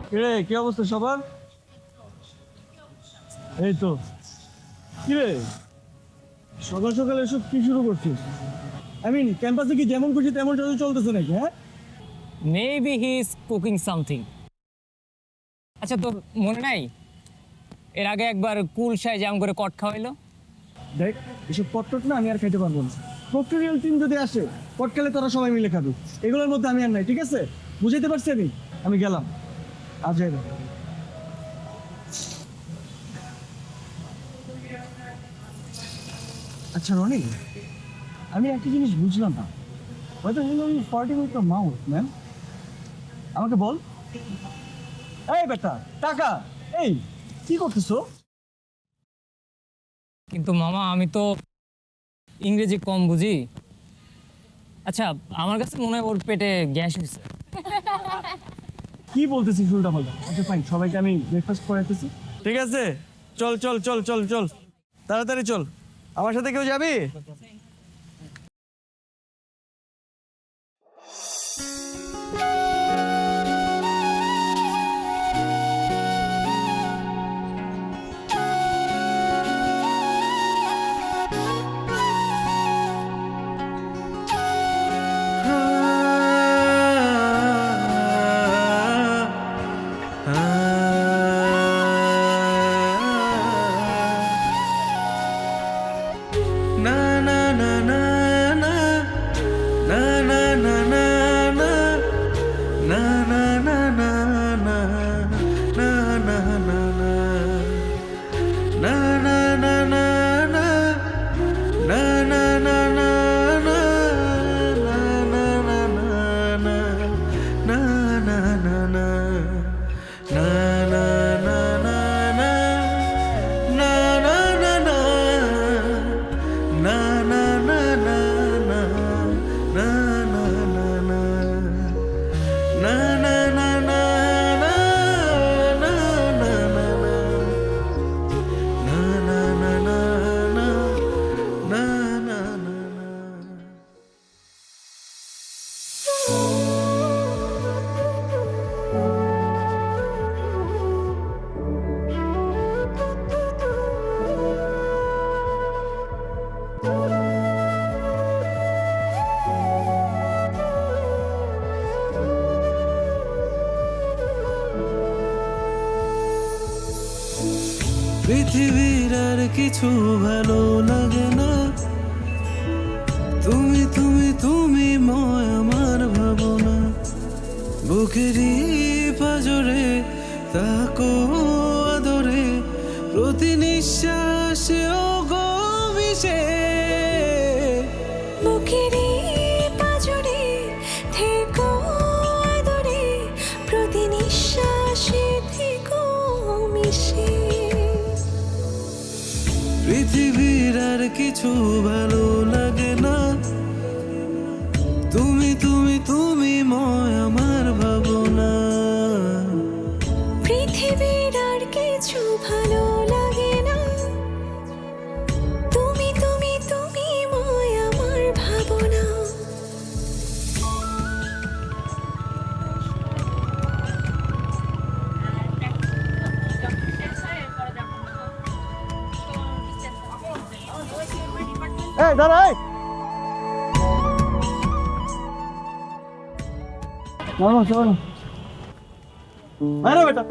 কিরে কি অবস্থা সবার? এই তো। কিরে সকাল সকাল এসব কি শুরু করছিস? ক্যাম্পাসে কি যেমন খুশি তেমন চলতেছে নাকি? হ্যাঁ, maybe he is cooking something. আচ্ছা, তোর মনে নাই এর আগে একবার কুল শাহ জাম করে কট খাওয়াইলো? দেখ, এসব পটটট না আমি আর খাইতে পারবো না। প্রক্টোরিয়াল টিম যদি আসে পট খেলে তোরা সবাই মিলে খাবি, এগুলোর মধ্যে আমি আর নাই। ঠিক আছে, বুঝাইতে পারছি আমি গেলাম। আজ যাই না। আচ্ছা রনি, আমি একটা জিনিস বুঝলাম না। হয়তো ফার্টিং উইথ দ্য মাউথ ম্যাম। আমাকে বল। এই বেটা টাকা, এই কি করতেছো? কিন্তু মামা, আমি তো ইংরেজি কম বুঝি। আচ্ছা, আমার কাছে মনে হয় ওর পেটে গ্যাস হয়েছে। কি বলতেছিস উল্টা পাল্টা? আচ্ছা ফাইন, সবাইকে আমি ব্রেকফাস্ট করাইতেছি। ঠিক আছে, চল চল চল চল চল, তাড়াতাড়ি চল। আমার সাথে কেউ যাবি? পৃথিবীর আর কিছু ভালো লাগে না, তুমি তুমি তুমি ময় আমার ভাবনা। বুকেরই পাজরে তাকো আদরে, প্রতি নিঃশ্বাসে ও গো মিশে। বুকেরই পাজরে থেকো আদরে, প্রতি নিঃশ্বাসে থেকো মিশে। পৃথিবীর আর কিছু ভালো লাগে না, তুমি তুমি তুমি ময় আমার ভাবনা। পৃথিবীর আর কিছু ভালো লাগে না, তুমি তুমি তুমি ময় আমার ভাবনা। এই দাঁড়াই, না চল না। আরে বেটা,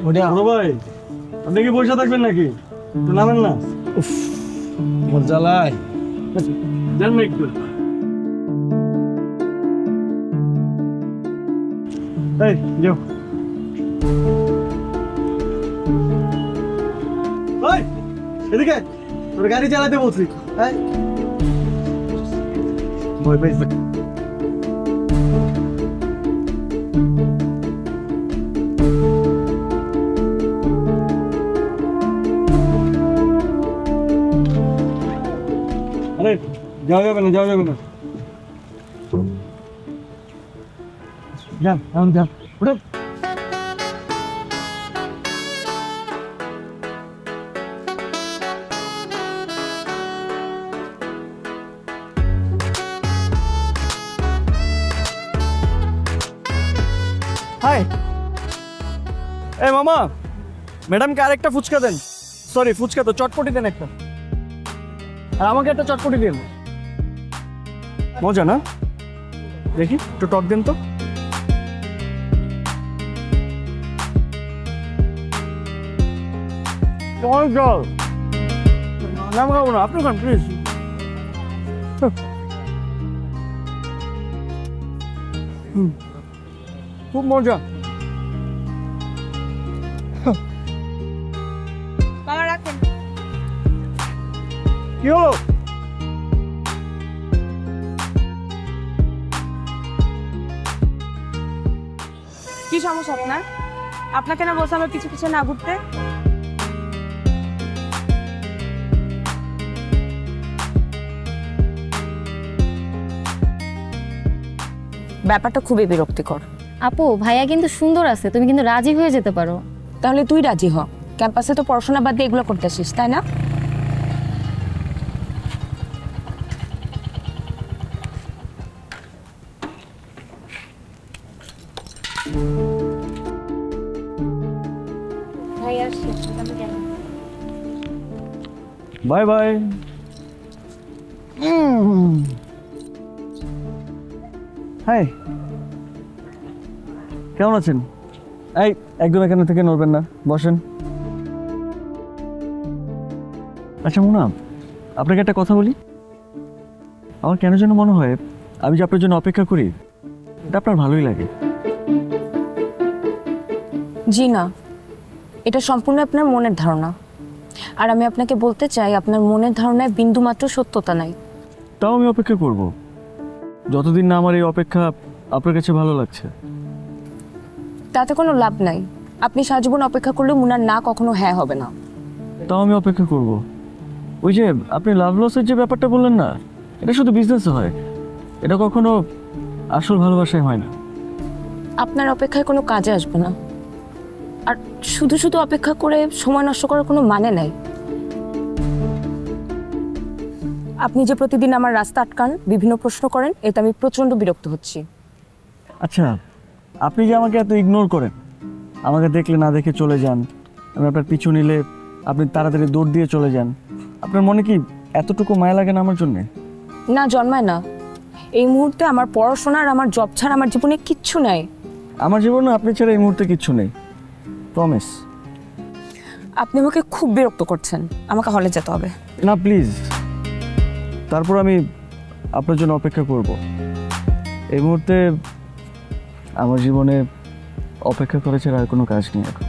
বড় ভাই, আপনি কি পয়সা থাকবেন নাকি? একটু নামেন না। মোর জ্বালায় দেন না একটু। এই যাও। ওই এদিকে, তোর গাড়ি চালাতে বলছি। ভয় পাইছি। আরে যাওয়া যাবে না, যাওয়া যাবে না। যান এখন যান, উঠে। হাই এ মামা, ম্যাডামকে আরেকটা ফুচকা দেন। সরি, ফুচকা তো, চটপটি দেন একটা। আর আমাকে একটা চটপটি দিন। মজা না? দেখি একটু টক দেন তো। জল নাম খাবো না, আপনি খান প্লিজ। খুব মজা। বাবা রাখেন। কি হলো? কি সমস্যা আপনার? আপনাকে না বলছে আমার পিছু পিছু না ঘুরতে? ব্যাপারটা খুবই বিরক্তিকর। আপু ভাইয়া কিন্তু সুন্দর আছে, তুমি কিন্তু রাজি হয়ে যেতে পারো। তাহলে তুই রাজি হ। ক্যাম্পাসে তো পড়াশোনা বাদ দিয়ে এগুলো করতে আসিস, তাই না? Bye bye. হাই, কেমন আছেন? এই একদম এখানে থেকে নড়বেন না, বসেন। আচ্ছা মুনা, আপনাকে একটা কথা বলি। আমার কেন যেন মনে হয় আমি যে আপনার জন্য অপেক্ষা করি এটা আপনার ভালোই লাগে। জি না, এটা সম্পূর্ণ আপনার মনের ধারণা। আর আমি আপনাকে বলতে চাই, আপনার মনের ধারণায় বিন্দুমাত্র সত্যতা নাই। তাও আমি অপেক্ষা করব, যতদিন না আমার এই অপেক্ষা আপনার কাছে ভালো লাগছে। তাতে কোনো লাভ নাই। আপনি সারা জীবন অপেক্ষা করলেও মুনার না কখনো হ্যাঁ হবে না। তাও আমি অপেক্ষা করব। ওই যে আপনি লাভ লসের যে ব্যাপারটা বললেন না, এটা শুধু বিজনেসে হয়, এটা কখনো আসল ভালোবাসায় হয় না। আপনার অপেক্ষায় কোনো কাজে আসবে না। আর শুধু শুধু অপেক্ষা করে সময় নষ্ট করার কোনো মানে নাই। আপনি যে প্রতিদিন আমার রাস্তা আটকান, বিভিন্ন প্রশ্ন করেন, এতে আমি প্রচণ্ড বিরক্ত হচ্ছি। আচ্ছা, আপনি যে আমাকে এত ইগনোর করেন, আমাকে দেখলে না দেখে চলে যান, আমি আপনার পিছু নিলে আপনি তাড়াতাড়ি দৌড় দিয়ে চলে যান, আপনার মনে কি এতটুকু মায়া লাগে না আমার জন্যে? না, জন্মায় না। এই মুহূর্তে আমার পড়াশোনা আর আমার জব ছাড়া আমার জীবনে কিচ্ছু নাই। আমার জীবনে আপনি ছাড়া এই মুহূর্তে কিচ্ছু নেই, প্রমিস। আপনি আমাকে খুব বিরক্ত করছেন, আমাকে হলে যেতে হবে। না প্লিজ, তারপর আমি আপনার জন্য অপেক্ষা করব। এই মুহূর্তে আমার জীবনে অপেক্ষা করে ছাড়া আর কোনো কাজ নেই এখন।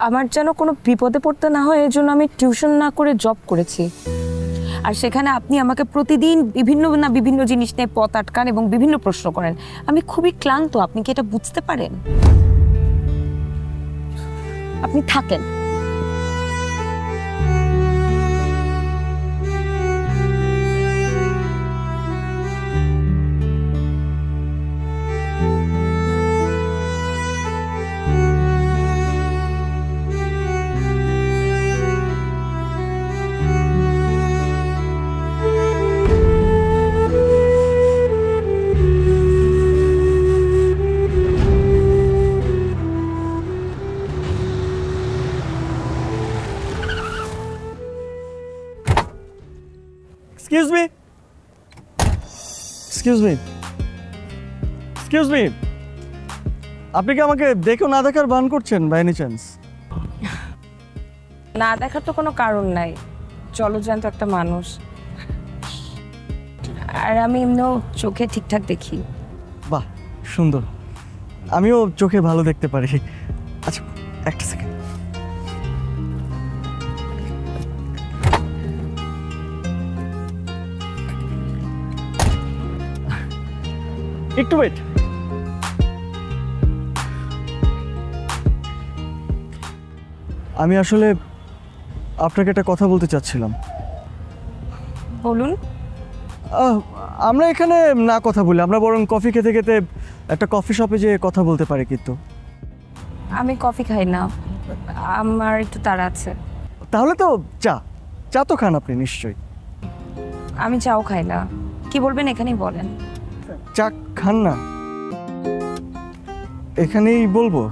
আমার যেন কোনো বিপদে পড়তে না হয়, এই জন্য আমি টিউশন না করে জব করেছি। আর সেখানে আপনি আমাকে প্রতিদিন বিভিন্ন জিনিস নিয়ে পথ আটকান এবং বিভিন্ন প্রশ্ন করেন। আমি খুবই ক্লান্ত, আপনি কি এটা বুঝতে পারেন? আপনি থাকেন। Excuse me, excuse me, excuse me, আপনি কি আমাকে দেখেও না দেখার ভান করছেন বাই এনি চান্স? না দেখার তো কোনো কারণ নাই, জলজ্যান্ত একটা মানুষ। আর আমি এমনিও চোখে ঠিকঠাক দেখি। বাহ, সুন্দর। আমিও চোখে ভালো দেখতে পারি। আচ্ছা একটা সেকেন্ড। একটু ওয়েট। আমি আসলে আপনাকে একটা কথা বলতে চাচ্ছিলাম। বলুন। আমরা এখানে না কথা বলি, আমরা বরং কফি খেতে খেতে একটা কফি শপে যেয়ে কথা বলতে পারি কিন্তু। আমি কফি খাই না, আমার একটু তাড়া আছে। তাহলে তো চা, চা তো খান আপনি নিশ্চয়ই। আমি চাও খাই না। কি বলবেন এখানেই বলেন। চা খান না? এখানেই বলবো?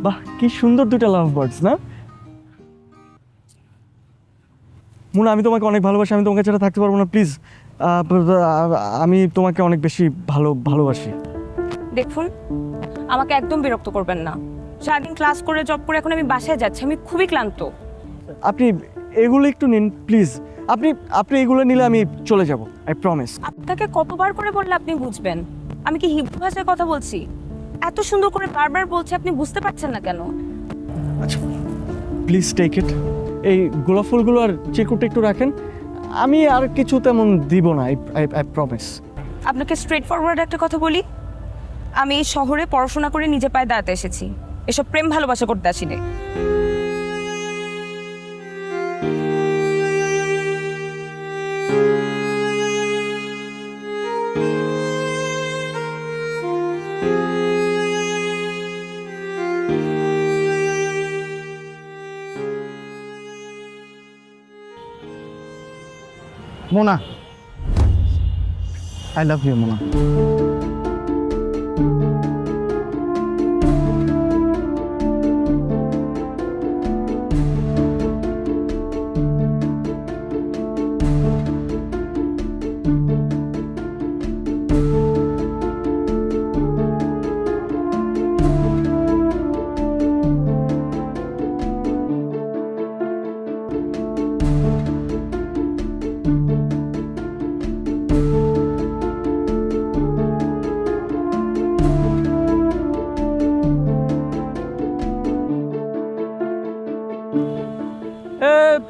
বাহ, কি সুন্দর দুইটা লাভ বার্ডস না? মুনা, আমি তোমাকে অনেক ভালোবাসি, আমি তোমাকে ছাড়া থাকতে পারবো না, প্লিজ। আমি তোমাকে অনেক বেশি ভালোবাসি। দেখুন, আমাকে একদম বিরক্ত করবেন না। সারাদিন ক্লাস করে জব করে এখন আমি বাসায় যাচ্ছি, আমি খুবই ক্লান্ত। আপনি এগুলো একটু নিন প্লিজ। আপনি এগুলো নিলে আমি চলে যাব, আই প্রমিস। আপনাকে কতবার করে বললে আপনি বুঝবেন? আমি কি হিব্রু ভাষায় কথা বলছি? এত সুন্দর করে বারবার বলছি, আপনি বুঝতে পারছেন না কেন? আচ্ছা প্লিজ টেক ইট। এই গোলাপ ফুলগুলো আর চিরকুটটা একটু রাখেন, আমি আর কিছু তেমন দিব না, আই প্রমিস। আপনাকে স্ট্রেট ফরওয়ার্ড একটা কথা বলি, আমি এই শহরে পড়াশোনা করে নিজে পায়ে দাঁড়াতে এসেছি, এসব প্রেম ভালোবাসা করতে আসিনি। Mona, I love you Mona.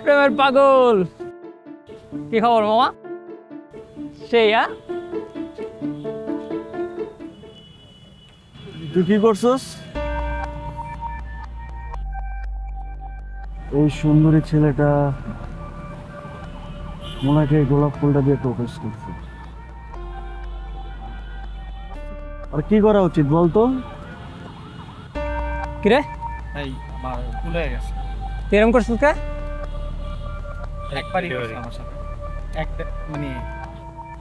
প্রেমের পাগল, কি খবর মামা? সেই তুই কি করছস? ওই সুন্দরী ছেলেটা মোনাকে গোলাপ ফুলটা দিয়ে প্রপোজ করছে। আর কি করা উচিত বলতো? কিরে এই আমার ভুলে গেছে, তুই এরকম করছিস কে? একবারই হয়েছে আমার সাথে। মানে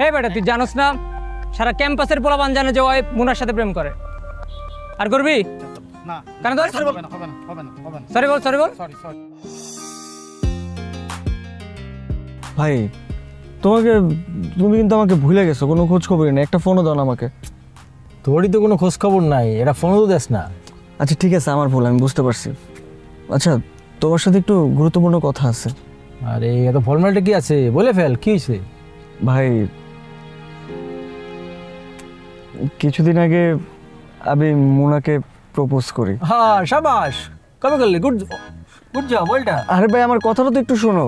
এই বেটা, তুই জানোস না সারা ক্যাম্পাসের পোলাপান জানে যে ওই মুনার সাথে প্রেম করে? আর করবি না, কেন? ধর, হবে না। সরি বল, সরি বল। সরি। ভাই তুমি কিন্তু আমাকে ভুলে গেছো, কোনো খোঁজ খবরই নেই, একটা ফোনও দাও না আমাকে। তোরই তো কোনো খোঁজ খবর নাই, এটা ফোনও তো দেস না। আচ্ছা ঠিক আছে, আমার ভুল, আমি বুঝতে পারছি। আচ্ছা তোমার সাথে একটু গুরুত্বপূর্ণ কথা আছে। আরে এত ফর্মালিটি কি আছে, বলে ফেল, কি হয়েছে? ভাই কিছুদিন আগে আমি মোনাকে প্রপোজ করি। হ্যাঁ, শাবাশ, কবে করলি? গুড জব, ওয়েলটা। আরে ভাই আমার কথাটা তো একটু শোনো।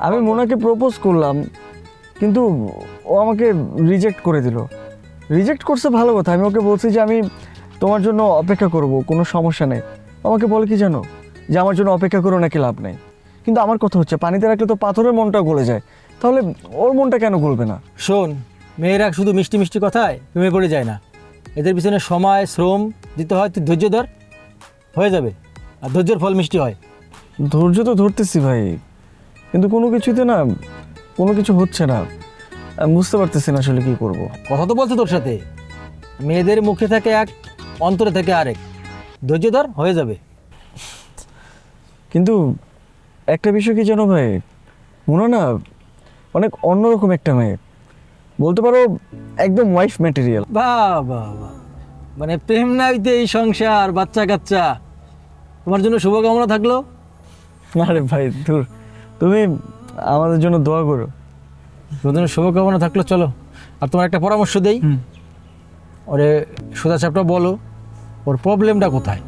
আমি মোনাকে প্রপোজ করলাম, কিন্তু ও আমাকে রিজেক্ট করে দিল। রিজেক্ট করছে ভালো কথা, আমি ওকে বলছি যে আমি তোমার জন্য অপেক্ষা করব, কোনো সমস্যা নেই। আমাকে বলে কি জানো, যে আমার জন্য অপেক্ষা করো নাকি লাভ নেই। কিন্তু আমার কথা হচ্ছে, পানিতে রাখলে তো পাথরের মনটা গলে যায়, তাহলে ওর মনটা কেন গলবে না? শোন, মেয়েরা শুধু মিষ্টি মিষ্টি কথায় প্রেমে পড়ে যায় না, এদের পিছনে সময় শ্রম দিতে হয়। তুই ধৈর্য ধর, হয়ে যাবে। আর ধৈর্যের ফল মিষ্টি হয়। ধৈর্য তো ধরতেছি ভাই, কিন্তু কোনো কিছুতে না, কোনো কিছু হচ্ছে না। আমি বুঝতে পারতেছি না আসলে কি করব। কথা তো বলছে তোর সাথে, মেয়েদের মুখে থাকে এক, অন্তরে থাকে আরেক। ধৈর্য ধর, হয়ে যাবে। কিন্তু একটা বিষয় কি জানো ভাই, মোনা না অনেক অন্যরকম একটা মেয়ে, বলতে পারো একদম ওয়াইফ ম্যাটেরিয়াল। বাহ বাহ বাহ, মানে প্রেম না হইতে এই সংসার, বাচ্চা কাচ্চা। তোমার জন্য শুভকামনা থাকলো। আরে ভাই দূর, তুমি আমাদের জন্য দোয়া করো। তোমার জন্য শুভকামনা থাকলো। চলো, আর তোমার একটা পরামর্শ দেই, ওরে সোজা চাপটা বলো, ওর প্রবলেমটা কোথায়।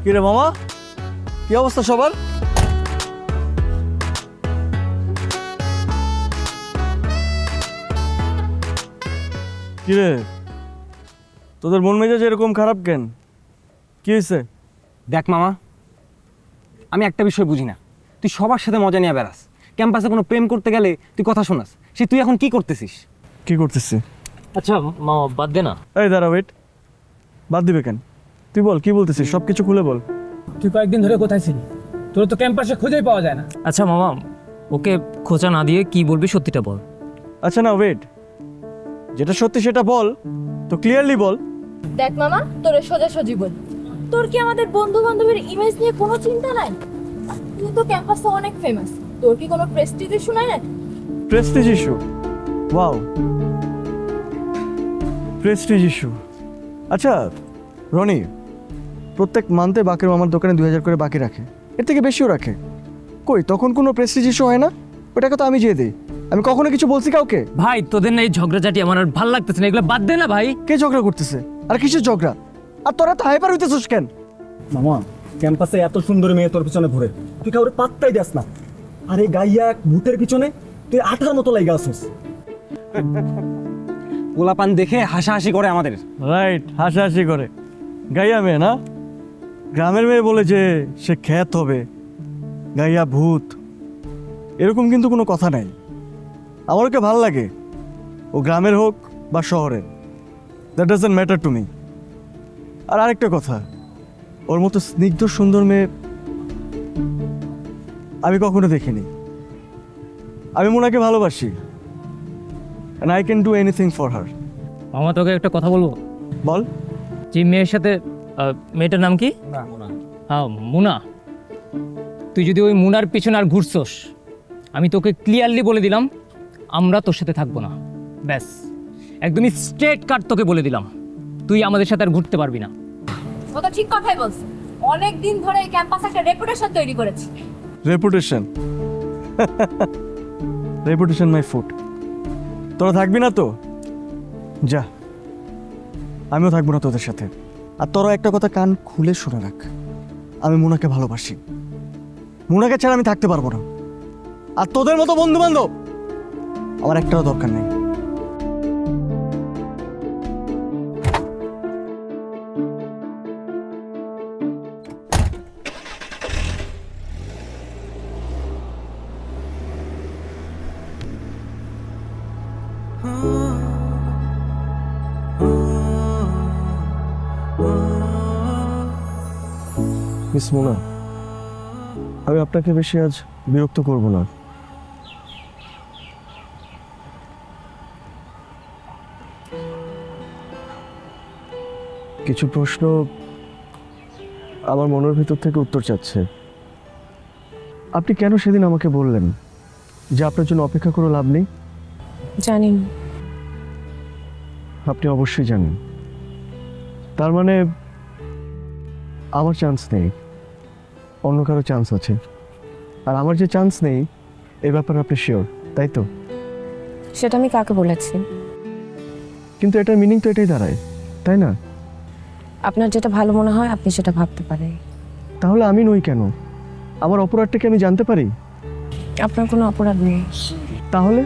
কিরে মামা, কি অবস্থা সবার? কিরে, তোদের মন মেজাজ এরকম খারাপ কেন? কি হয়েছে? দেখ মামা, আমি একটা বিষয় বুঝি না, তুই সবার সাথে মজা নিয়ে বেড়াস, ক্যাম্পাসে কোনো প্রেম করতে গেলে তুই কথা শোনাস, সে তুই এখন কি করতেছিস? কি করতেছি? আচ্ছা মামা বাদ দে না। এই দাঁড়া, ওয়েট। বাদ দিবে কেন? তুই বল, কি বলতেছিস? সব কিছু খুলে বল। তুই কয়েকদিন ধরে কোথায় ছিলি? তোর তো ক্যাম্পাসে খুঁজেই পাওয়া যায় না। আচ্ছা মামা, ওকে খোঁচা না দিয়ে কি বলবি সত্যিটা বল। আচ্ছা না, ওয়েট, যেটা সত্যি সেটা বল, তো ক্লিয়ারলি বল। দেখ মামা, তোর সোজাসুজি বল, তোর কি আমাদের বন্ধু বান্ধবের ইমেজ নিয়ে কোনো চিন্তা নাই? তুই তো ক্যাম্পাসে অনেক ফেমাস, তোর কি কোনো প্রেস্টিজ ইস্যু নাই? না Prestige issue? Wow, Prestige issue. আচ্ছা রনি, প্রত্যেক মান্থে বাকির আমার দোকানে 2000 করে বাকি রাখে, এর থেকে বেশিও রাখে। কই তখন কোনো প্রেস্টিজ ইস্যু হয় না? ওটাকে তো আমি দিয়ে দিই। আমি কখনো কিছু বলছি কাউকে? ভাই তোদের না এই ঝগড়াঝাটি আমার আর ভাল লাগতেছে না, এগুলো বাদ দে না ভাই। কে ঝগড়া করতেছে? আর কিসের ঝগড়া? আর তোরা তো হাইপার হইতেছিস কেন? মামা, ক্যাম্পাসে এত সুন্দর মেয়ে তোর পিছনে ঘুরে, তুই কাউরে পাত্তাই দাস না। আর এই গাইয়া ভূতের পিছনে তুই আঠার মতো লাইগা আসছিস। পোলাপান দেখে হাসাহাসি করে আমাদের। রাইট, হাসাহাসি করে। গাইয়া মেয়ে না, গ্রামের মেয়ে বলে যে সে খ্যাত হবে, গাইয়া ভূত, এরকম কিন্তু কোনো কথা নাই। আমার ওকে ভাল লাগে, ও গ্রামের হোক বা শহরের, that doesn't matter to me. আর আরেকটা কথা, ওর মতো স্নিগ্ধ সুন্দর মেয়ে আমি কখনো দেখিনি। আমি মোনাকে ভালোবাসি, and I can do anything for her. মামা তোকে একটা কথা বলবো। বল। যে মেয়ের সাথে মেয়েটার নাম কি? হ্যাঁ মুনা। তুই যদি ওই মুনার পিছনে আর ঘুরছস, আমি তোকে ক্লিয়ারলি বলে দিলাম আমরা তোর সাথে থাকবো না। ব্যাস, একদমই স্ট্রেট কাট তোকে বলে দিলাম, তুই আমাদের সাথে আর ঘুরতে পারবি না। ও তো ঠিক কথাই বলছে, অনেক দিন ধরে এই ক্যাম্পাসে একটা রেপুটেশন তৈরি করেছে। রেপুটেশন? Reputation my foot. তোরা থাকবি না তো যা, আমিও থাকবো না তোদের সাথে। আর তোরা একটা কথা কান খুলে শুনে রাখ, আমি মুনাকে ভালোবাসি, মুনাকে ছাড়া আমি থাকতে পারবো না। আর তোদের মতো বন্ধু বান্ধব আমার একটাও দরকার নেই। মিস মুনা, আমি আপনাকে বেশি আজ বিরক্ত করব না। কিছু প্রশ্ন আমার মনের ভিতর থেকে উত্তর চাচ্ছে। আপনি কেন সেদিন আমাকে বললেন যে আপনার জন্য অপেক্ষা করে লাভ নেই? জানি না। আপনি অবশ্যই জানেন। তার মানে আমার চান্স নেই, অন্য কারো চান্স আছে। আর আমার যে চান্স নেই এই ব্যাপারে আপনি শিওর, তাই তো? সেটা আমি কাকে বলেছি? কিন্তু এটার মিনিং তো এটাই দাঁড়ায়, তাই না? আপনার যেটা ভালো মনে হয় আপনি সেটা ভাবতে পারেন। তাহলে আমি নই কেন? আমার অপরাধটা কি আমি জানতে পারি? আপনার কোনো অপরাধ নেই। তাহলে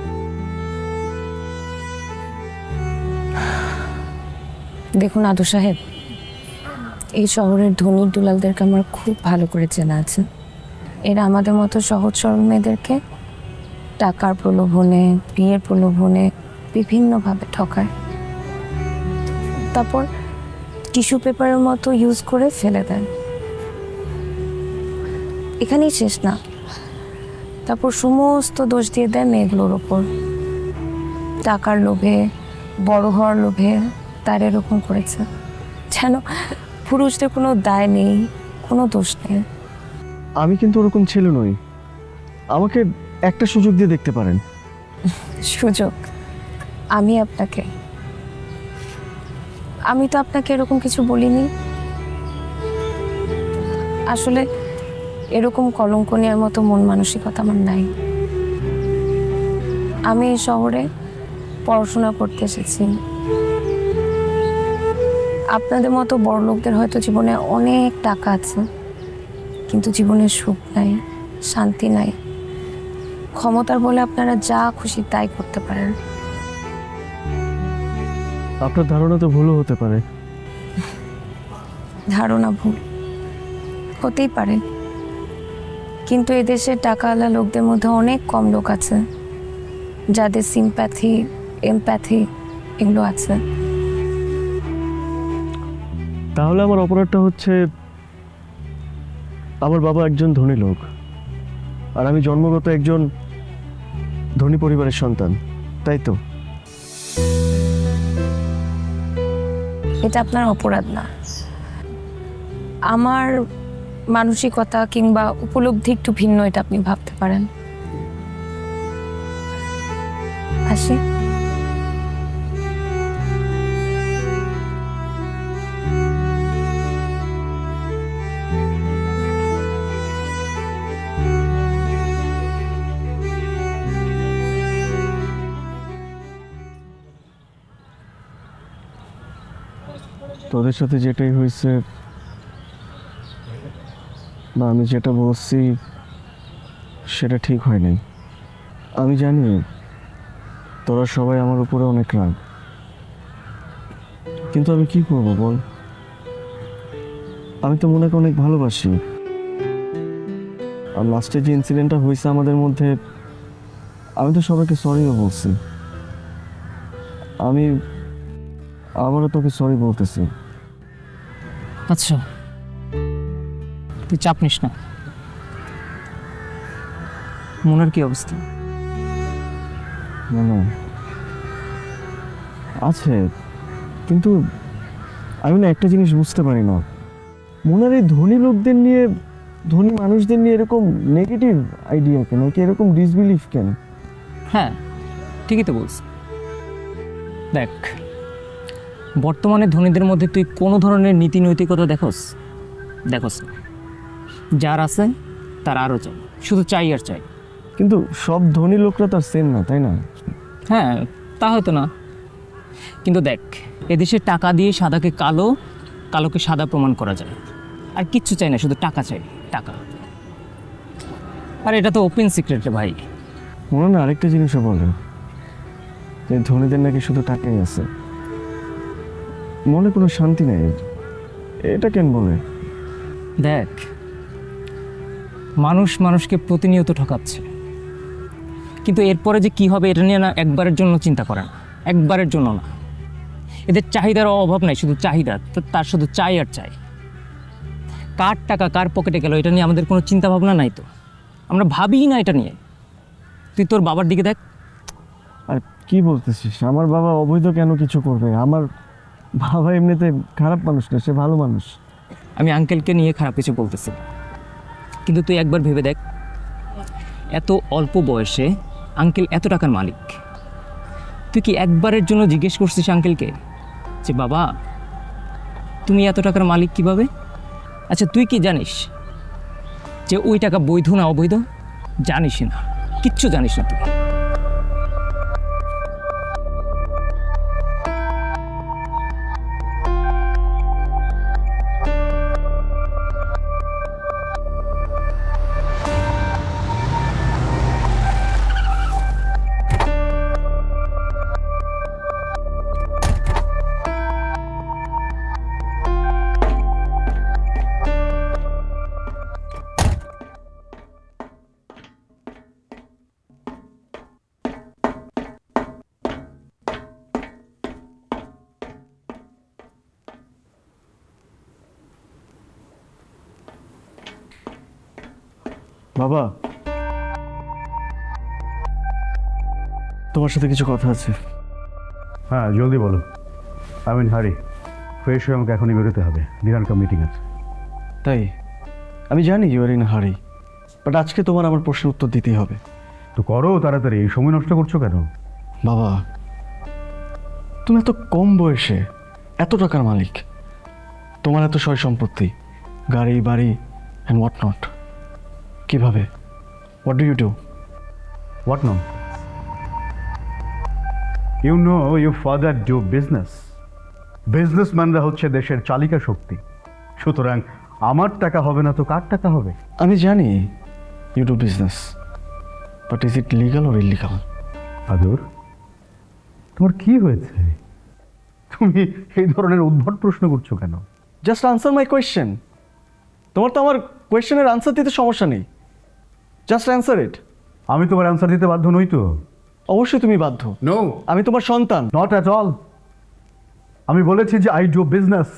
দেখুন আদু সাহেব, এই শহরের ধনী দুলালদেরকে আমার খুব ভালো করে চেনা আছে। এরা আমাদের মতো সহজ সরল মেয়েদেরকে টাকার প্রলোভনে, বিয়ের প্রলোভনে বিভিন্নভাবে ঠকায়, তারপর টিস্যু পেপারের মতো ইউজ করে ফেলে দেয়। এখানেই শেষ না, তারপর সমস্ত দোষ দিয়ে দেয় মেয়েগুলোর ওপর। টাকার লোভে, বড় হওয়ার লোভে তার এরকম করেছে, যেন পুরুষদের কোনো দায় নেই, কোনো দোষ নেই। আমি কিন্তু ওরকম ছেলে নই, আমাকে একটা সুযোগ দিয়ে দেখতে পারেন। সুযোগ? আমি তো আপনাকে এরকম কিছু বলিনি। আসলে এরকম কলঙ্ক নেওয়ার মতো মন মানসিকতা আমার নাই। আমি এই শহরে পড়াশোনা করতে এসেছি। আপনাদের মতো বড় লোকদের হয়তো জীবনে অনেক টাকা আছে, কিন্তু জীবনে সুখ নাই, শান্তি নাই। ক্ষমতার বলে আপনারা যা খুশি তাই করতে পারেন। আপনার ধারণা তো ভুলও হতে পারে। ধারণা ভুল হতেই পারে, কিন্তু এদেশে টাকাওয়ালা লোকদের মধ্যে অনেক কম লোক আছে যাদের সিম্প্যাথি, এমপ্যাথি এগুলো আছে। তাহলে আমার অপরাধটা হচ্ছে আমার বাবা একজন ধনী লোক, আর আমি জন্মগত একজন ধনী পরিবারের সন্তান, তাই তো? এটা আপনার অপরাধ না। আমার মানসিকতা কিংবা উপলব্ধি একটু ভিন্ন, এটা আপনি ভাবতে পারেন। আসি। তোদের সাথে যেটাই হয়েছে, বা আমি যেটা বলছি সেটা ঠিক হয় নাই। আমি জানি তোরা সবাই আমার উপরে অনেক রাগ, কিন্তু আমি কি করবো বল? আমি তো মনে অনেক ভালোবাসি। আর লাস্টে যে ইনসিডেন্টটা হয়েছে আমাদের মধ্যে, আমি তো সবাইকে সরিও বলছি। আমি আবারও তোকে সরি বলতেছি। আচ্ছা, তুই চাপ নিস না। মনের কি অবস্থা? না না আছে, কিন্তু আমি না একটা জিনিস বুঝতে পারি না, মনের এই ধনী লোকদের নিয়ে, ধনী মানুষদের নিয়ে এরকম নেগেটিভ আইডিয়া কেন, কি এরকম ডিসবিলিভ কেন? হ্যাঁ, ঠিকই তো বলছি। দেখ, বর্তমানে ধনীদের মধ্যে তুই কোনো ধরনের নীতি নৈতিকতা দেখোস না। যার আছে তার আরও চাই, শুধু চাই আর চাই। কিন্তু সব ধনী লোকরা তো আর সেম না, তাই না? হ্যাঁ, তা হয়তো না, কিন্তু দেখ, এদেশে টাকা দিয়ে সাদাকে কালো, কালোকে সাদা প্রমাণ করা যায়। আর কিচ্ছু চাই না, শুধু টাকা চাই, টাকা। আর এটা তো ওপেন সিক্রেট রে ভাই। মনে না আরেকটা জিনিসও বলে যে ধনীদের নাকি শুধু টাকাই আছে, মনে কোনো শান্তি নেই। এটা কেন বলে? দেখ, মানুষ মানুষকে প্রতিনিয়ত ঠকাচ্ছে, কিন্তু এরপরে যে কি হবে এটা নিয়ে না একবারের জন্য চিন্তা করে না, একবারের জন্য না। এদের চাহিদার অভাব নাই, শুধু চাহিদা, তো তার শুধু চাই আর চাই। কার টাকা কার পকেটে গেল এটা নিয়ে আমাদের কোনো চিন্তা ভাবনা নাই তো, আমরা ভাবিই না এটা নিয়ে। তুই তোর বাবার দিকে দেখ। আর কি বলতেছিস? আমার বাবা অবৈধ কেন কিছু করবে? আমার বাবা এমনিতে খারাপ মানুষ না, সে ভালো মানুষ। আমি আঙ্কেলকে নিয়ে খারাপ কিছু বলতেছি, কিন্তু তুই একবার ভেবে দেখ, এত অল্প বয়সে আঙ্কেল এত টাকার মালিক। তুই কি একবারের জন্য জিজ্ঞেস করছিস আঙ্কেলকে যে বাবা তুমি এত টাকার মালিক কিভাবে? আচ্ছা, তুই কি জানিস যে ওই টাকা বৈধ না অবৈধ? জানিস না, কিচ্ছু জানিস না তুই। বাবা, তোমার সাথে কিছু কথা আছে। হ্যাঁ, জলদি বলো। আই মিন হারি, ফ্রেশ হয়ে আমাকে এখনই বেরোতে হবে, ডিনার কাম মিটিং আছে। তাই আমি জানি you are in hurry, but আজকে তোমার আমার প্রশ্নের উত্তর দিতেই হবে। তো করো তাড়াতাড়ি, সময় নষ্ট করছো কেন? বাবা, তুমি এত কম বয়সে এত টাকার মালিক, তোমার এত সয় সম্পত্তি, গাড়ি বাড়ি অ্যান্ড হোয়াট নট, কিভাবে? What do you do? What no? You know your father do business. বিজনেসম্যানরা হচ্ছে দেশের চালিকা শক্তি, সুতরাং আমার টাকা হবে না তো কার টাকা হবে? আমি জানি you do business, but is it legal or illegal? আদর, তোমার কি হয়েছে? তুমি এই ধরনের উদ্ভট প্রশ্ন করছো কেন? Just answer my question. তোমার তো আমার কোয়েশ্চেনের আনসার দিতে সমস্যা নেই, জাস্ট অ্যান্সার ইট। আমি তোমার অ্যান্সার দিতে বাধ্য নই তো। অবশ্যই তুমি বাধ্য। নো, আমি তোমার সন্তান। Not at all. আমি বলেছি যে আই ডু বিজনেস।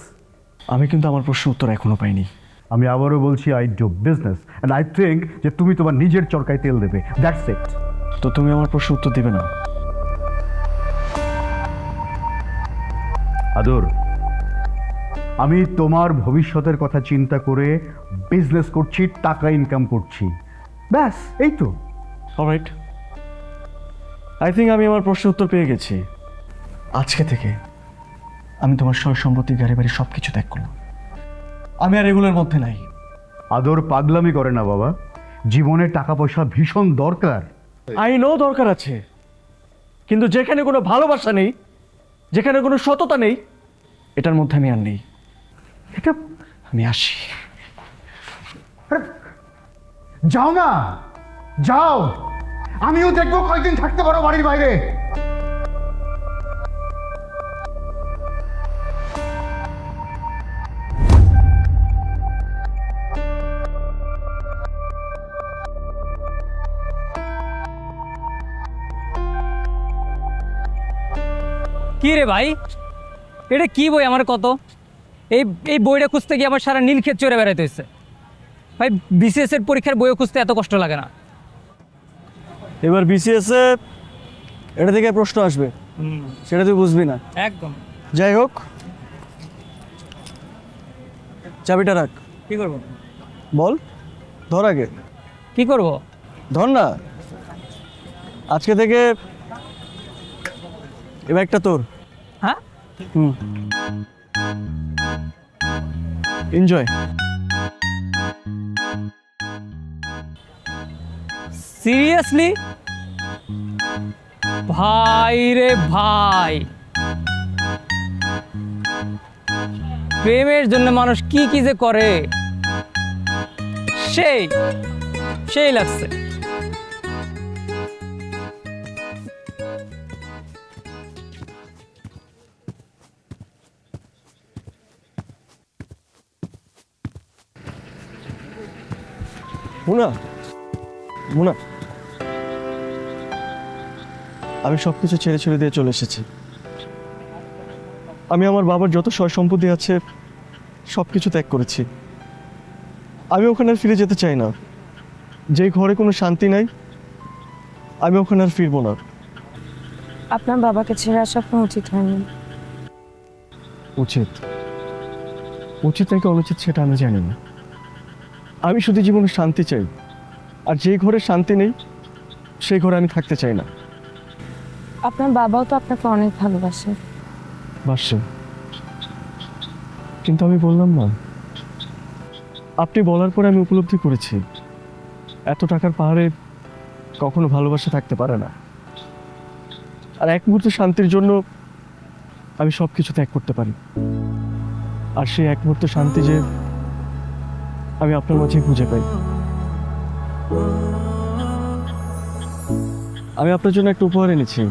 আমি কিন্তু আমার প্রশ্নের উত্তর এখনো পাইনি। আমি আবারও বলছি I do business and I think যে তুমি তোমার নিজের চরকায় তেল দেবে, দ্যাটস ইট। তো তুমি আমার প্রশ্নের উত্তর দিবে না? আদর, আমি তোমার ভবিষ্যতের কথা চিন্তা করে বিজনেস করছি, টাকা ইনকাম করছি, ব্যাস এই তো। অলরাইট, আই থিঙ্ক আমি আমার প্রশ্নের উত্তর পেয়ে গেছি। আজকে থেকে আমি তোমার সয় সম্পত্তি, গাড়ি বাড়ি সব কিছু ত্যাগ করলাম। আমি আর এগুলোর মধ্যে নাই। আদর পাগলামি করে না বাবা, জীবনে টাকা পয়সা ভীষণ দরকার। আই নো দরকার আছে, কিন্তু যেখানে কোনো ভালোবাসা নেই, যেখানে কোনো সততা নেই, এটার মধ্যে আমি আর নেই। এটা আমি আসি। যাও না, যাও, আমিও দেখবো কয়েকদিন থাকতে পারো বাড়ির বাইরে। কি রে ভাই, এটা কি বই আমার কত? এই এই বইটা খুঁজতে গিয়ে আমার সারা নীলক্ষেত চড়ে বেড়াইতে হচ্ছে ভাই। বিসিএস এর পরীক্ষার বইও খুঁজতে এত কষ্ট লাগে না। এবার বিসিএস এ এটা থেকে প্রশ্ন আসবে, সেটা তুই বুঝবি না। একদম। যাই হোক, চাবিটা রাখ। কি করব? বল, ধর আগে। কি করব? ধর না। আজকে থেকে এ ব্যাগটা তোর। হ্যাঁ, এনজয়। সিরিয়াসলি ভাই রে ভাই, প্রেমের জন্য মানুষ কি কি যে করে, সেই সেই লাগছে। মুনা, মুনা, আমি সব কিছু ছেড়ে ছেড়ে দিয়ে চলে এসেছি। আমি আমার বাবার যত সয় সম্পত্তি আছে সব কিছু ত্যাগ করেছি। আমি ওখানে আর ফিরে যেতে চাই না। যে ঘরে কোনো শান্তি নাই, আমি ওখানে আর ফিরবো না। আপনার বাবাকে ছেড়ে আসা আপনার উচিত হয়নি। উচিত, উচিত নাকি অনুচিত সেটা আমি জানি না। আমি শুধু জীবনে শান্তি চাই, আর যেই ঘরে শান্তি নেই সেই ঘরে আমি থাকতে চাই না। আপনার বাবাও তো আপনাকে অনেক ভালোবাসে। বাসে, কিন্তু আমি বললাম না, আপনি বলার পরে আমি উপলব্ধি করেছি এত টাকার পাহাড়ে কখনো ভালোবাসা থাকতে পারে না। আর এক মুহূর্ত শান্তির জন্য আমি সব কিছু ত্যাগ করতে পারি। আর সেই এক মুহূর্ত শান্তি যে আমি আপনার মাঝেই খুঁজে পাই। আমি আপনার জন্য একটা উপহার এনেছি,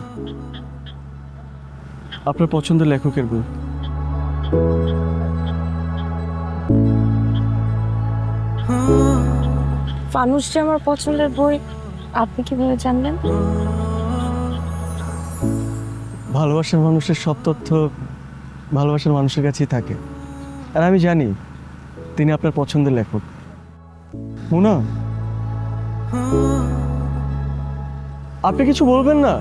আপনার পছন্দের লেখকের বই। ফানুস যে আমার পছন্দের বই, আপনি কিভাবে জানলেন? ভালোবাসার মানুষের সব তথ্য ভালোবাসার মানুষের কাছেই থাকে, আর আমি জানি তিনি আপনার পছন্দের লেখক। মুনা, আপনি কিছু বলবেন না?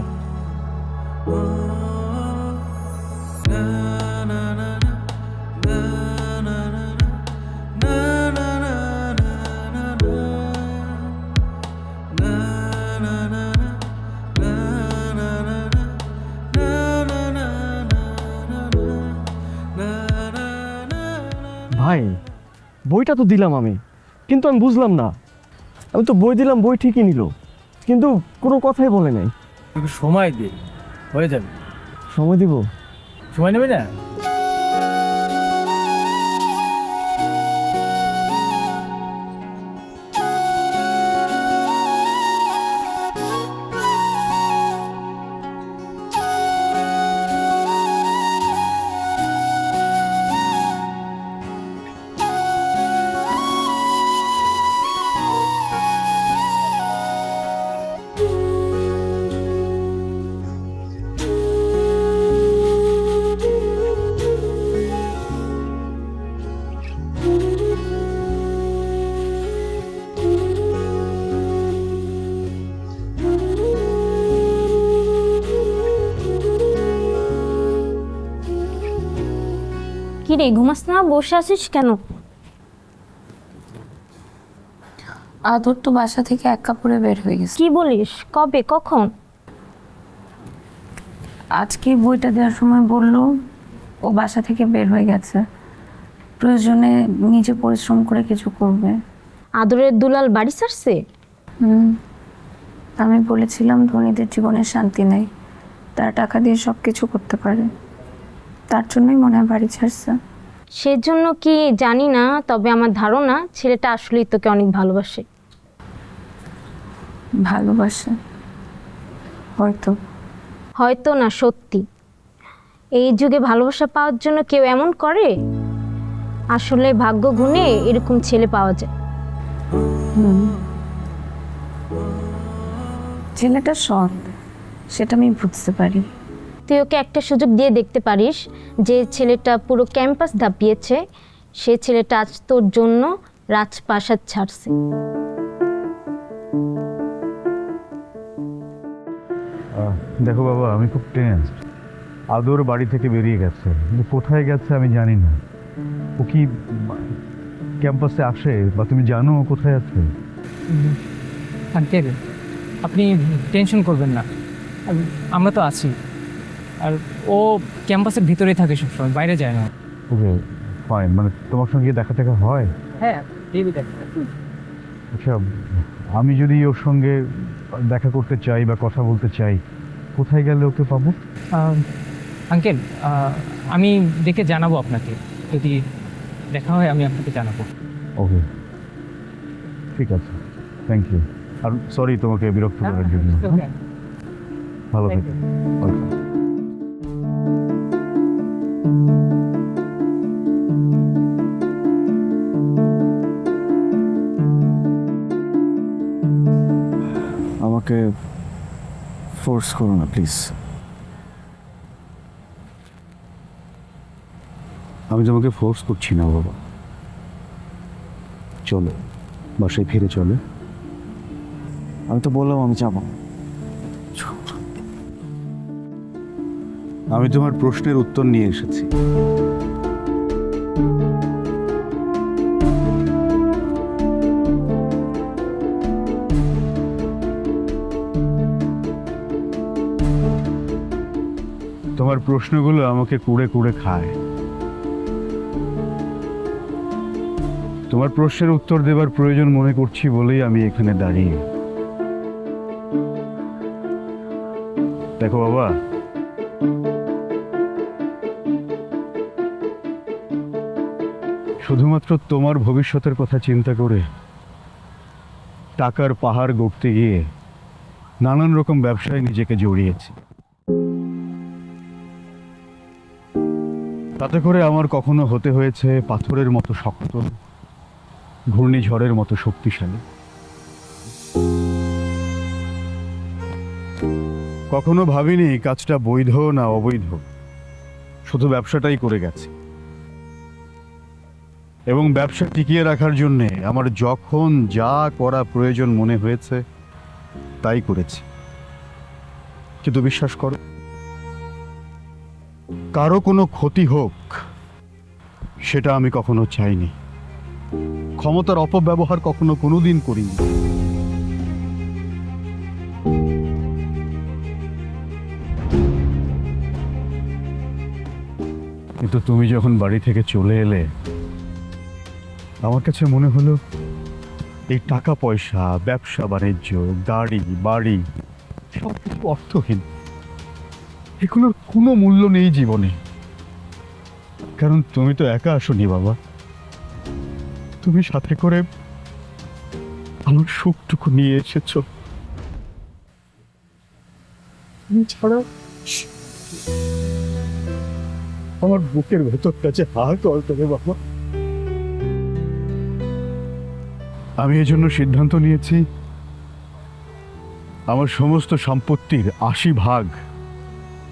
ভাই, বইটা তো দিলাম আমি, কিন্তু আমি বুঝলাম না। আমি তো বই দিলাম, বই ঠিকই নিল, কিন্তু কোনো কথাই বলে নাই। সময় দে, হয়ে যাবে। সময় দিব? সময় নেবে না? রে ঘুমাস না, বসে আছিস কেন? আদর তো বাসা থেকে এক কাপড়ে বের হয়ে গেছে। কি বলিস? কবে, কখন? আজকে বইটা দেওয়ার সময় বলল ও বাসা থেকে বের হয়ে গেছে, প্রয়োজনে নিজে পরিশ্রম করে কিছু করবে। আদরের দুলাল বাড়ি ছাড়ছে? আমি বলেছিলাম ধনীদের জীবনে শান্তি নেই, তারা টাকা দিয়ে সব কিছু করতে পারে, তার জন্যই মনে হয় বাড়ি ছাড়ছে। সেজন্য কি জানি না, তবে আমার ধারণা ছেলেটা আসলেই তোকে অনেক ভালোবাসে। ভালোবাসে হয়তো। হয়তো না, সত্যি। এই যুগে ভালোবাসা পাওয়ার জন্য কেউ এমন করে? আসলে ভাগ্য গুণে এরকম ছেলে পাওয়া যায়। ছেলেটা সৎ, সেটা আমি বুঝতে পারি। তুই ওকে একটা সুযোগ দিয়ে দেখতে পারিস, যে ছেলেটা পুরো ক্যাম্পাস ধাপিয়েছে, সে ছেলেটা আজ তোর জন্য রাজপ্রাসাদ ছাড়ছে। দেখো বাবা, আমি খুব টেনসড। আদর বাড়ি থেকে বেরিয়ে গেছে, কিন্তু কোথায় গেছে আমি জানি না। ও কি ক্যাম্পাসে আসে বা তুমি জানো ও কোথায় আছে? আঙ্কেল, আপনি টেনশন করবেন না, আমরা তো আছি। আর ও ক্যাম্পাসের ভিতরেই থাকে সবসময়, বাইরে যায় না। ওকে ফাইন, মানে তোমার সঙ্গে দেখা দেখা হয়? হ্যাঁ, টিভি দেখে। আচ্ছা, আমি যদি ওর সঙ্গে দেখা করতে চাই বা কথা বলতে চাই, কোথায় গেলে ওকে পাবো? আঙ্কেল, আমি দেখে জানাবো আপনাকে, যদি দেখা হয় আমি আপনাকে জানাবো। ওকে, ঠিক আছে, থ্যাংক ইউ। আর সরি তোমাকে বিরক্ত করার জন্য। ভালো থেকো। ওয়েলকাম। আমাকে ফোর্স করো না প্লিজ। আমি তোমাকে ফোর্স করছি না বাবা, চলো বাসায় ফিরে চলো। আমি তো বললাম আমি যাবো। আমি তোমার প্রশ্নের উত্তর নিয়ে এসেছি। তোমার প্রশ্নগুলো আমাকে কুড়ে কুড়ে খায়। তোমার প্রশ্নের উত্তর দেবার প্রয়োজন মনে করছি বলেই আমি এখানে দাঁড়িয়ে। দেখো বাবা, শুধুমাত্র তোমার ভবিষ্যতের কথা চিন্তা করে টাকার পাহাড় গড়তে গিয়ে নানান রকম ব্যবসায় নিজেকে জড়িয়েছি। তাতে করে আমার কখনো হতে হয়েছে পাথরের মতো শক্ত, ঘূর্ণিঝড়ের মতো শক্তিশালী। কখনো ভাবিনি কাজটা বৈধ না অবৈধ, শুধু ব্যবসাটাই করে গেছি। এবং ব্যবসা টিকিয়ে রাখার জন্যে আমার যখন যা করা প্রয়োজন মনে হয়েছে তাই করেছি। কিন্তু বিশ্বাস করো, কারো কোনো ক্ষতি হোক সেটা আমি কখনো চাইনি। ক্ষমতার অপব্যবহার কখনো কোনোদিন করিনি। কিন্তু তুমি যখন বাড়ি থেকে চলে এলে, আমার কাছে মনে হলো এই টাকা পয়সা, ব্যবসা বাণিজ্য, গাড়ি বাড়ি সব কিছু অর্থহীন। এগুলোর কোনো মূল্য নেই জীবনে। কারণ তুমি তো একা আসোনি বাবা, তুমি সাথে করে আমার সুখটুকু নিয়ে এসেছো। ছাড়া আমার বুকের ভেতরটা যে হাত অল্টবে বাবা। আমি এজন্য সিদ্ধান্ত নিয়েছি, আমার সমস্ত সম্পত্তির 80%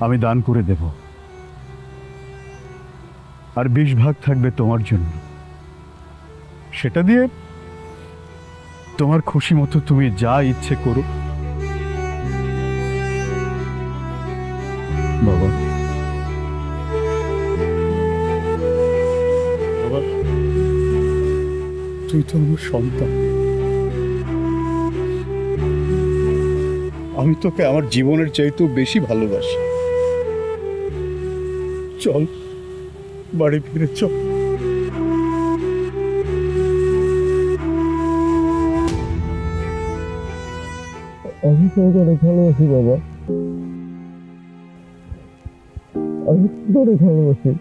আমি দান করে দেব, আর 20% থাকবে তোমার জন্য। সেটা দিয়ে তোমার খুশি মতো তুমি যা ইচ্ছে করো বাবা। বাবা, তুই তো আমার সন্তান। আমি তোকে আমার জীবনের চাইতেও বেশি ভালোবাসি। চল বাড়ি ফিরে চল। আমি তোমাকে অনেক ভালোবাসি বাবা, আমি তোমাকে অনেক ভালোবাসি।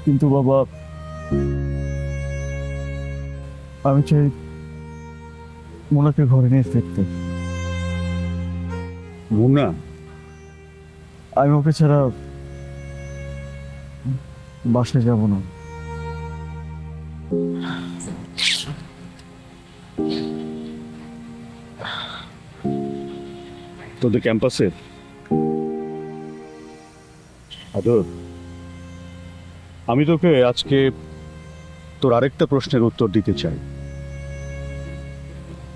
কিন্তু বাবা, আমি চাই মোনাকে ঘরে নিয়ে ফিরতে। মুনা, আমি ওকে ছাড়া বাসায় যাব না। তোদের ক্যাম্পাসে আদর, আমি তোকে আজকে তোর আরেকটা প্রশ্নের উত্তর দিতে চাই,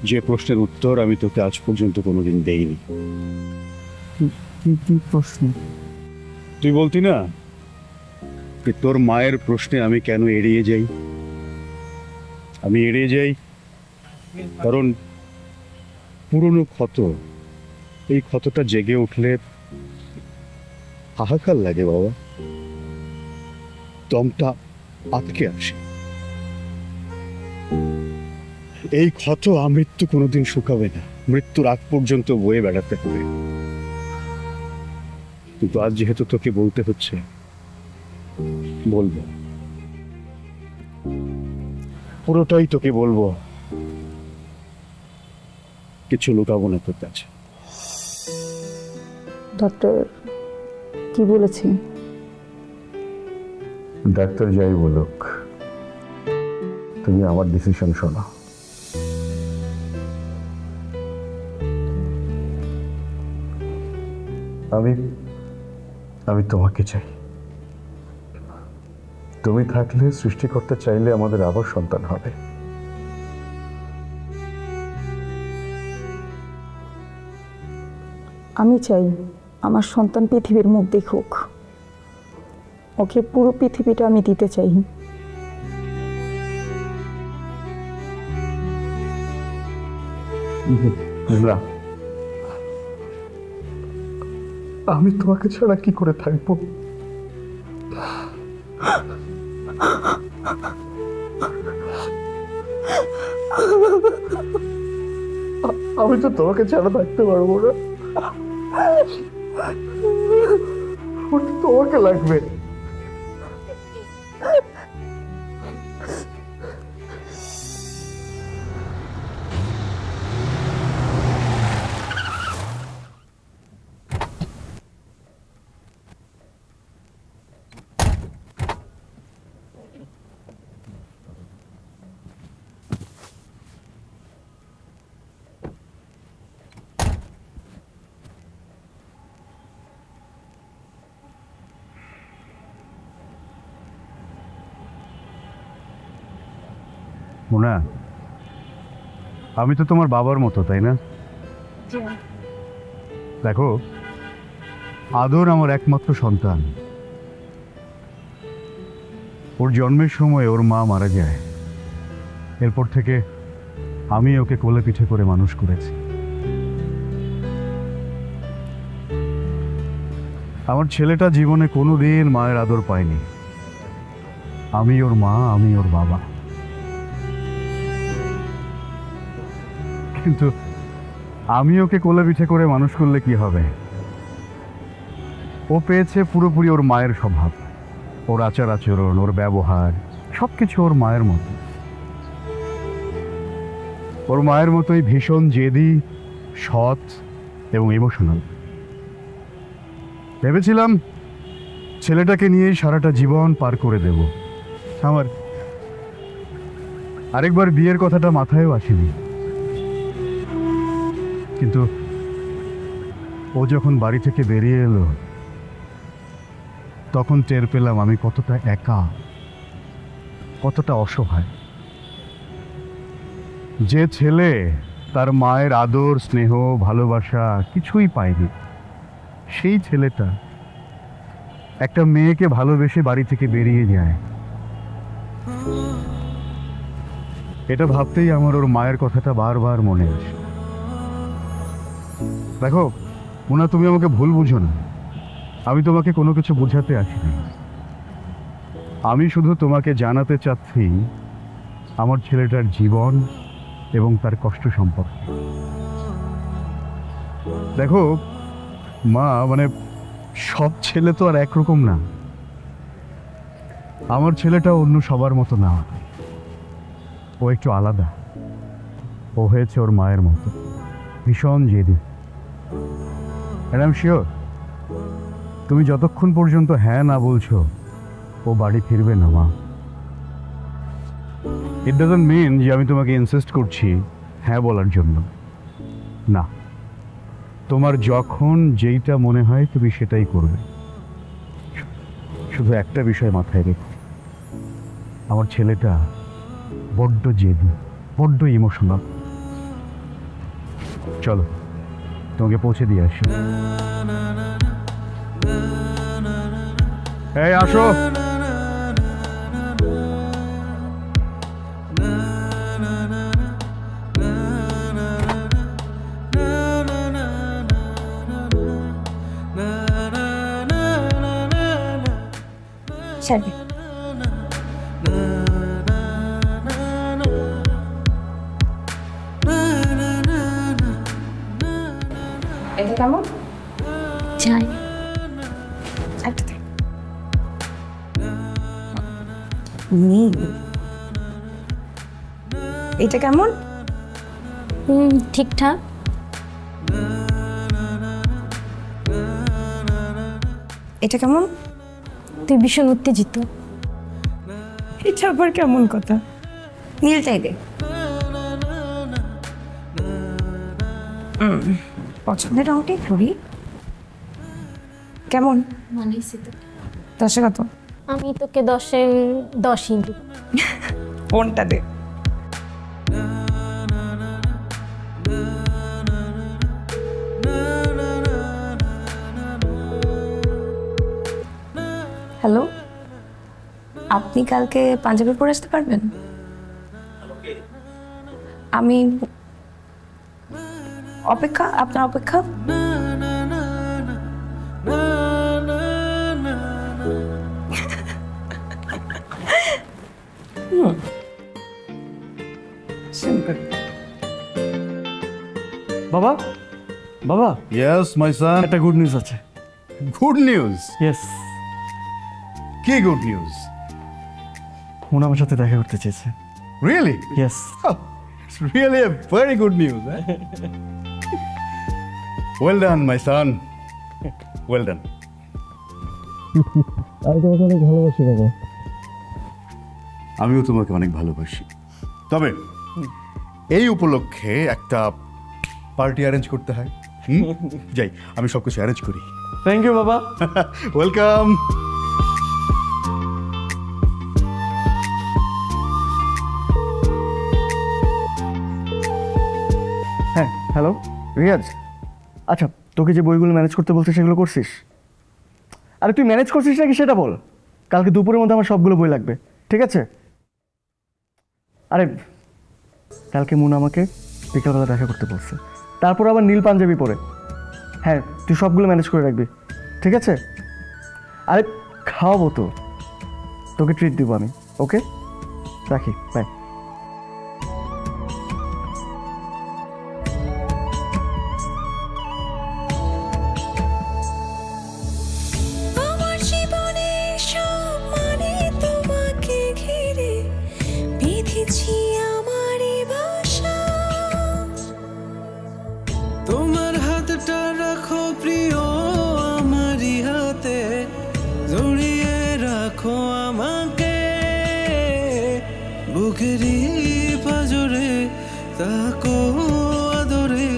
যে প্রশ্নের উত্তর আমি তোকে আজ পর্যন্ত কোনোদিন দেইনি। কি প্রশ্ন? তুই বলতি না যে তোর মায়ের প্রশ্নে আমি কেন এড়িয়ে যাই? আমি এড়িয়ে যাই কারণ পুরনো ক্ষত, এই ক্ষতটা জেগে উঠলে হাহাকার লাগে বাবা, দমটা আটকে আসে। এই ক্ষত আমৃত্যু কোনোদিন শুকাবে না, মৃত্যুর আগ পর্যন্ত বয়ে বেড়াতে হবে। কিন্তু আজ যেহেতু তোকে বলতে হচ্ছে, বলবো, পুরোটাই তোকে বলবো, কিছু লুকাবো না তোর কাছে। ডক্টর কি বলেছেন? ডাক্তার যাই বলুক, তুমি আমার ডিসিশন শোনো। আমি তোমাকে চাই। তুমি থাকলে, সৃষ্টিকর্তা চাইলে আমাদের আবার সন্তান হবে। আমি চাই আমার সন্তান পৃথিবীর মুখ দেখুক, ওকে পুরো পৃথিবীটা আমি দিতে চাই। না, আমি তোমাকে ছাড়া কি করে থাকবো? আমি তো তোমাকে ছাড়া থাকতে পারবো না, তোমাকে লাগবে। মুনা, আমি তো তোমার বাবার মতো, তাই না? দেখো, আদর আমার একমাত্র সন্তান। ওর জন্মের সময় ওর মা মারা যায়, এরপর থেকে আমি ওকে কোলে পিঠে করে মানুষ করেছি। আমার ছেলেটা জীবনে কোনোদিন মায়ের আদর পায়নি। আমি ওর মা, আমি ওর বাবা। কিন্তু আমি ওকে কোলে পিঠে করে মানুষ করলে কি হবে? ও পেয়েছে পুরোপুরি ওর মায়ের স্বভাব, ওর আচার আচরণ, ওর ব্যবহার, সবকিছু ওর মায়ের মতো। ওর মায়ের মতোই ভীষণ জেদি, সৎ এবং ইমোশনাল। ভেবেছিলাম ছেলেটাকে নিয়েই সারাটা জীবন পার করে দেব। আমার আরেকবার বিয়ের কথাটা মাথায়ও আসেনি। কিন্তু ও যখন বাড়ি থেকে বেরিয়ে এলো, তখন টের পেলাম আমি কতটা একা, কতটা অসহায়। যে ছেলে তার মায়ের আদর স্নেহ ভালোবাসা কিছুই পায়নি। সেই ছেলেটা একটা মেয়েকে ভালোবেসে বাড়ি থেকে বেরিয়ে যায়। এটা ভাবতেই আমার ওর মায়ের কথাটা বারবার মনে আসে। দেখো মোনা, তুমি আমাকে ভুল বুঝো না, আমি তোমাকে কোনো কিছু বোঝাতে আসিনি। আমি শুধু তোমাকে জানাতে চাচ্ছি আমার ছেলেটার জীবন এবং তার কষ্ট সম্পর্কে। দেখো মা, মানে সব ছেলে তো আর একরকম না। আমার ছেলেটা অন্য সবার মতো না, ও একটু আলাদা। ও হয়েছে ওর মায়ের মতো, ভীষণ জেদি। অ্যান্ড আই এম শিওর তুমি যতক্ষণ পর্যন্ত হ্যাঁ না বলছো ও বাড়ি ফিরবে না মা। ইট ডাজন্ট মিন যে আমি তোমাকে ইনসিস্ট করছি হ্যাঁ বলার জন্য না। তোমার যখন যেইটা মনে হয় তুমি সেটাই করবে। শুধু একটা বিষয় মাথায় রেখো, আমার ছেলেটা বড্ড জেদি, বড্ড ইমোশনাল। চলো তোমাকে পৌঁছে দিয়ে আসি। এই আসো। ছাড়বে। এটা কেমন? চাই। একটা দে। নীল। এটা কেমন? ঠিকঠাক। এটা কেমন? তুই ভীষণ উত্তেজিত। এটা আবার কেমন কথা? নীলটাই দে। পছন্দের রঙটাই ধরি। কেমন? মানিয়েছে তো। 10 কত? আমি তোকে 10-এ 10ই দিব। কোনটা দে? হ্যালো, আপনি কালকে পাঞ্জাবি পরে আসতে পারবেন? আমি অপেক্ষা, আপনার অপেক্ষা। বাবা, বাবা, ইয়েস মাই সান। একটা গুড নিউজ আছে। Good news? ইয়েস, কি গুড নিউজ? মোনা আমার সাথে দেখা করতে চেয়েছে। Really? Yes. It's really a very good news. Well done, my son. Well done. আমি তোমাকে অনেক ভালোবাসি বাবা। আমিও তোমাকে অনেক ভালোবাসি। তবে এই উপলক্ষে একটা পার্টি অ্যারেঞ্জ করতে হয়। যাই, আমি সব কিছু অ্যারেঞ্জ করি। থ্যাংক ইউ বাবা। ওয়েলকাম। হ্যাঁ, হ্যালো রিয়াজ। আচ্ছা, তোকে যে বইগুলো ম্যানেজ করতে বলছিস সেগুলো করছিস? আরে তুই ম্যানেজ করছিস নাকি সেটা বল। কালকে দুপুরের মধ্যে আমার সবগুলো বই লাগবে, ঠিক আছে? আরে কালকে মুনা আমাকে বিকালবেলা দেখা করতে বলছে, তারপর আবার নীল পাঞ্জাবি পরে। হ্যাঁ, তুই সবগুলো ম্যানেজ করে রাখবি, ঠিক আছে? আরে খাওয়াবো তো, তোকে ট্রিট দিব আমি। ওকে, রাখি, বাই। আমার জীবনের সব মানে তোমাকে ঘিরে বিধিছি আমারই বাসা। তোমার হাতটা রাখো প্রিয় আমারই হাতে, জড়িয়ে রাখো আমাকে বুকেরই পাজরে, তাকো আদরে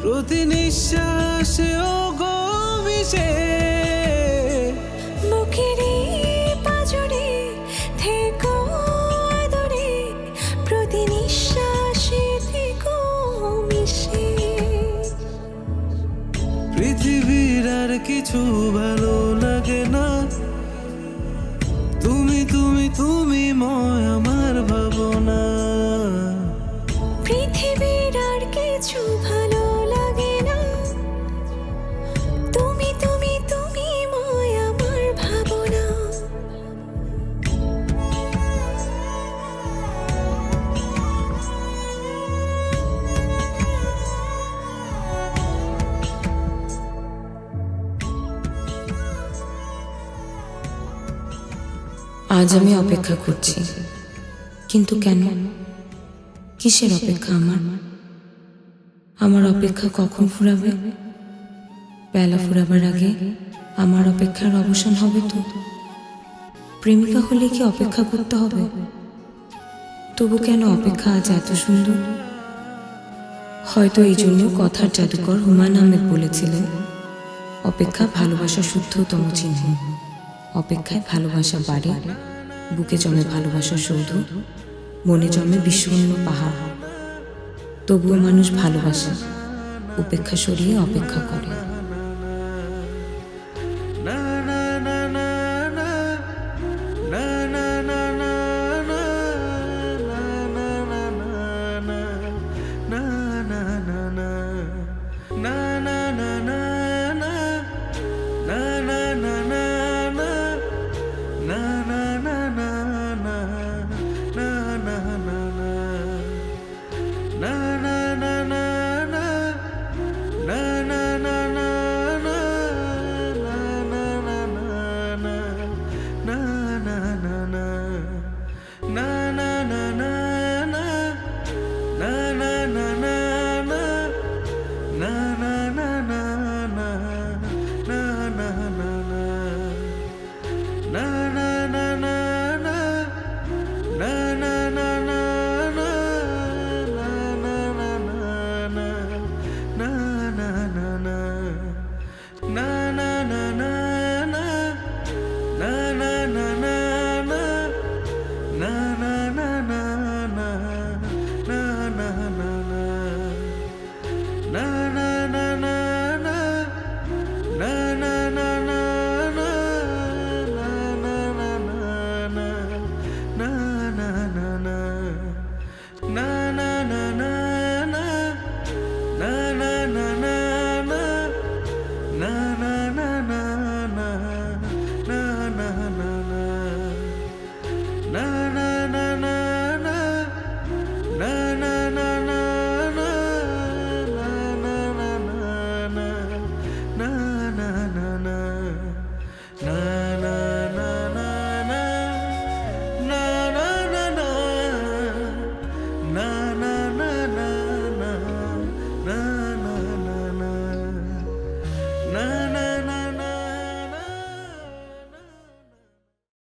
প্রতি নিঃশ্বাসে ও গো মিশে। বুকেরই পাঁজরে থেকো আদরে প্রতি নিঃশ্বাসে থেকো আর কিছু ভালো লাগে না, তুমি তুমি তুমি ময় আমার ভাবনা। পৃথিবীর আর কিছু ভালো লাগে না, তুমি তুমি তুমি ময় আমার ভাবনা। আজ আমি অপেক্ষা করছি, কিন্তু কেন? কিসের অপেক্ষা আমার? আমার অপেক্ষা কখন ফুরাবে? বেলা ফুরাবার আগে আমার অপেক্ষার অবসান হবে তো? প্রেমিকা হলে কি অপেক্ষা করতে হবে? তবু কেন অপেক্ষা আজ এত সুন্দর? হয়তো এই জন্য কথার জাদুকর হুমায়ুন আহমেদ বলেছিলেন, অপেক্ষা ভালোবাসার শুদ্ধতম চিহ্ন। অপেক্ষায় ভালোবাসা বাড়ে, বুকে জমে ভালোবাসার সৌধ, মনে জমে বিশ্বন্ন পাহাড়। তবুও মানুষ ভালোবাসে, উপেক্ষা সরিয়ে অপেক্ষা করে।